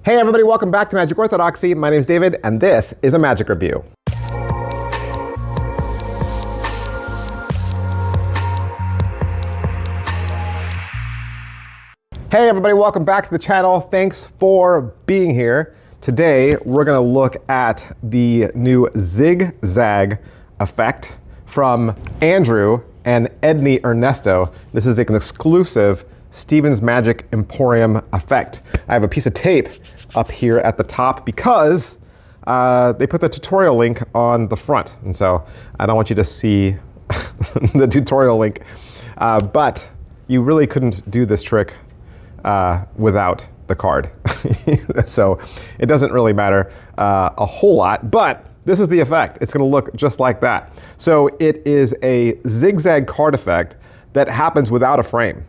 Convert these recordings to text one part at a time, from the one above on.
Hey everybody, welcome back to Magic Orthodoxy. My name is David, and this is a magic review. Hey everybody, welcome back to the channel. Thanks for being here. Today, we're gonna look at the new Zig-Zag effect from Andrew and Edney Ernesto. This is an exclusive Stephen's Magic Emporium effect. I have a piece of tape up here at the top because they put the tutorial link on the front. And so I don't want you to see the tutorial link. But you really couldn't do this trick without the card. So it doesn't really matter a whole lot, but this is the effect. It's gonna look just like that. So it is a zigzag card effect that happens without a frame.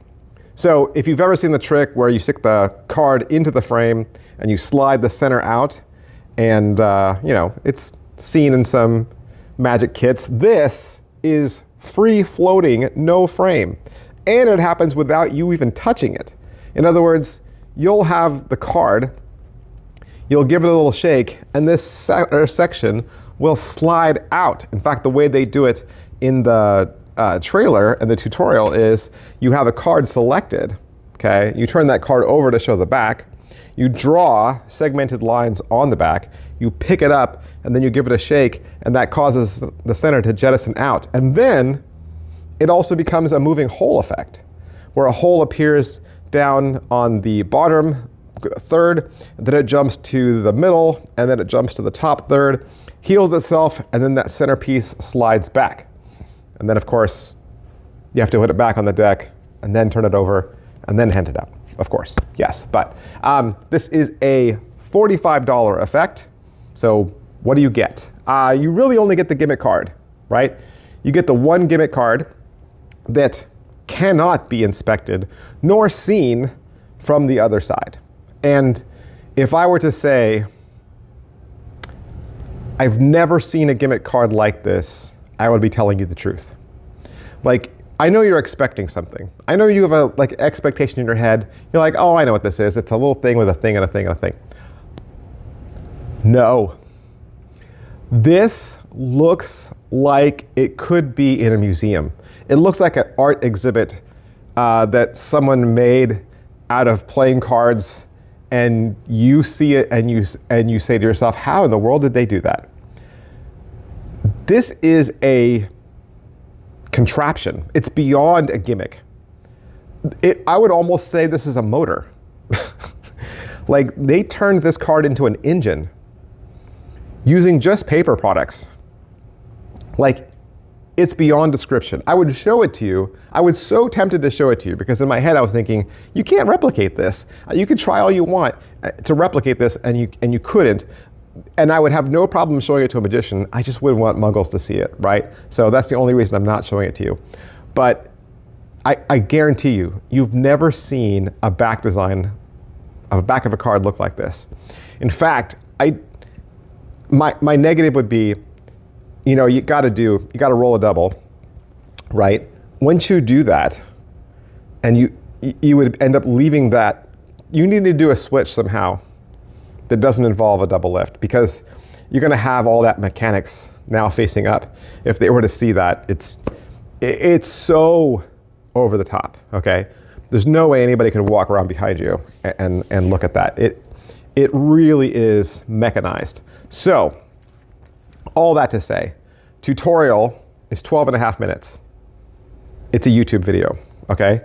So if you've ever seen the trick where you stick the card into the frame and you slide the center out, and you know, it's seen in some magic kits, this is free floating, no frame. And it happens without you even touching it. In other words, you'll have the card, you'll give it a little shake, and this section will slide out. In fact, the way they do it in the trailer and the tutorial is you have a card selected, okay? You turn that card over to show the back, you draw segmented lines on the back, you pick it up, and then you give it a shake, and that causes the center to jettison out. And then it also becomes a moving hole effect, where a hole appears down on the bottom third, and then it jumps to the middle, and then it jumps to the top third, heals itself, and then that centerpiece slides back. And then, of course, you have to put it back on the deck, and then turn it over, and then hand it out, of course. Yes, but this is a $45 effect. So what do you get? You really only get the Gimmick card, right? You get the one Gimmick card that cannot be inspected nor seen from the other side. And if I were to say, I've never seen a Gimmick card like this, I would be telling you the truth. Like, I know you're expecting something. I know you have a expectation in your head. You're like, oh, I know what this is. It's a little thing with a thing and a thing and a thing. No. This looks like it could be in a museum. It looks like an art exhibit that someone made out of playing cards, and you see it and you say to yourself, how in the world did they do that? This is a contraption. It's beyond a gimmick. I would almost say this is a motor. Like, they turned this card into an engine using just paper products. Like, it's beyond description. I would show it to you. I was so tempted to show it to you because in my head I was thinking, you can't replicate this. You could try all you want to replicate this, and you couldn't. And I would have no problem showing it to a magician. I just wouldn't want muggles to see it, right? So that's the only reason I'm not showing it to you. But I guarantee you, you've never seen a back design of a back of a card look like this. In fact, my negative would be, you know, you gotta roll a double, right? Once you do that, and you would end up leaving that, you need to do a switch somehow that doesn't involve a double lift, because you're gonna have all that mechanics now facing up. If they were to see that, it's so over the top, okay? There's no way anybody could walk around behind you and look at that. It really is mechanized. So, all that to say, tutorial is 12.5 minutes. It's a YouTube video, okay?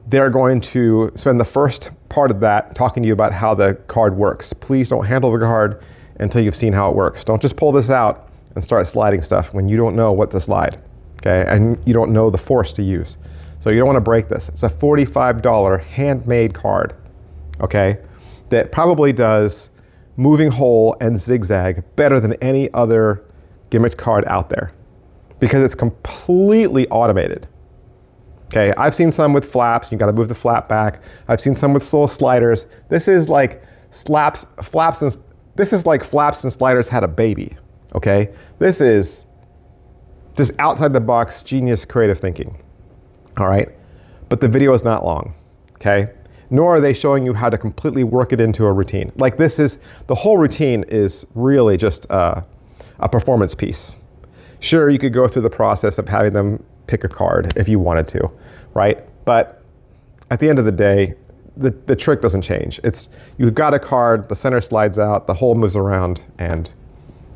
They're going to spend the first part of that talking to you about how the card works. Please don't handle the card until you've seen how it works. Don't just pull this out and start sliding stuff when you don't know what to slide, okay? And you don't know the force to use. So you don't want to break this. It's a $45 handmade card, okay? That probably does moving hole and zigzag better than any other gimmick card out there because it's completely automated. Okay, I've seen some with flaps, you gotta move the flap back. I've seen some with little sliders. This is like flaps and sliders had a baby, okay? This is just outside the box, genius creative thinking, all right? But the video is not long, okay? nor are they showing you how to completely work it into a routine. Like the whole routine is really just a performance piece. Sure, you could go through the process of having them pick a card if you wanted to, right? But at the end of the day, the trick doesn't change. You've got a card, the center slides out, the hole moves around, and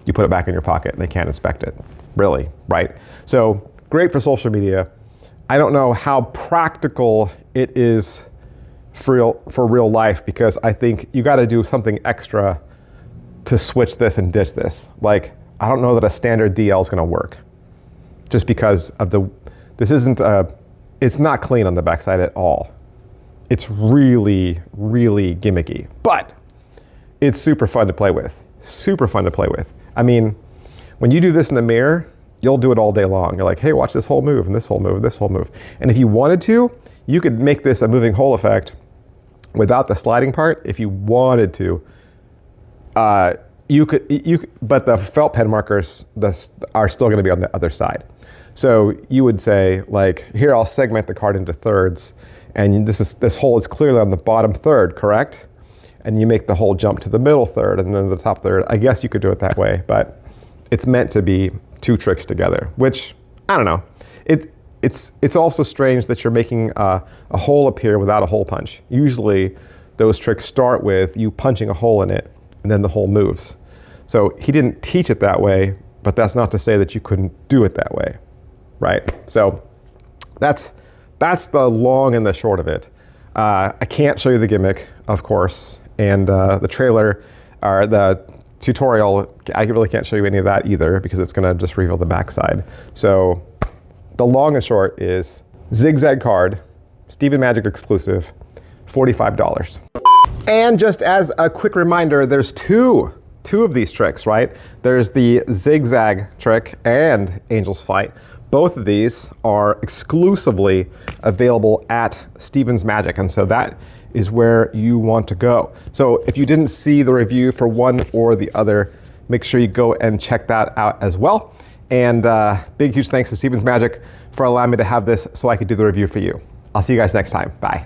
you put it back in your pocket and they can't inspect it, really, right? So great for social media. I don't know how practical it is for real life, because I think you gotta do something extra to switch this and ditch this. Like, I don't know that a standard DL is gonna work, just because of it's not clean on the backside at all. It's really, really gimmicky, but it's super fun to play with. Super fun to play with. I mean, when you do this in the mirror, you'll do it all day long. You're like, hey, watch this whole move and this whole move and this whole move. And if you wanted to, you could make this a moving hole effect without the sliding part. If you wanted to, you could, but the felt pen markers are still going to be on the other side. So you would say, like, here, I'll segment the card into thirds, and this hole is clearly on the bottom third, correct? And you make the whole jump to the middle third and then the top third. I guess you could do it that way, but it's meant to be two tricks together, which, I don't know. It's also strange that you're making a hole appear without a hole punch. Usually those tricks start with you punching a hole in it and then the hole moves. So he didn't teach it that way, but that's not to say that you couldn't do it that way, right? So that's the long and the short of it. I can't show you the gimmick, of course, and the trailer or the tutorial, I really can't show you any of that either, because it's gonna just reveal the backside. So the long and short is Zig-Zag card, Stephen Magic exclusive, $45. And just as a quick reminder, there's two of these tricks, right? There's the Zig-Zag trick and Angel's Flight. Both of these are exclusively available at Stephen's Magic, and so that is where you want to go. So if you didn't see the review for one or the other, make sure you go and check that out as well. And big, huge thanks to Stephen's Magic for allowing me to have this so I could do the review for you. I'll see you guys next time. Bye.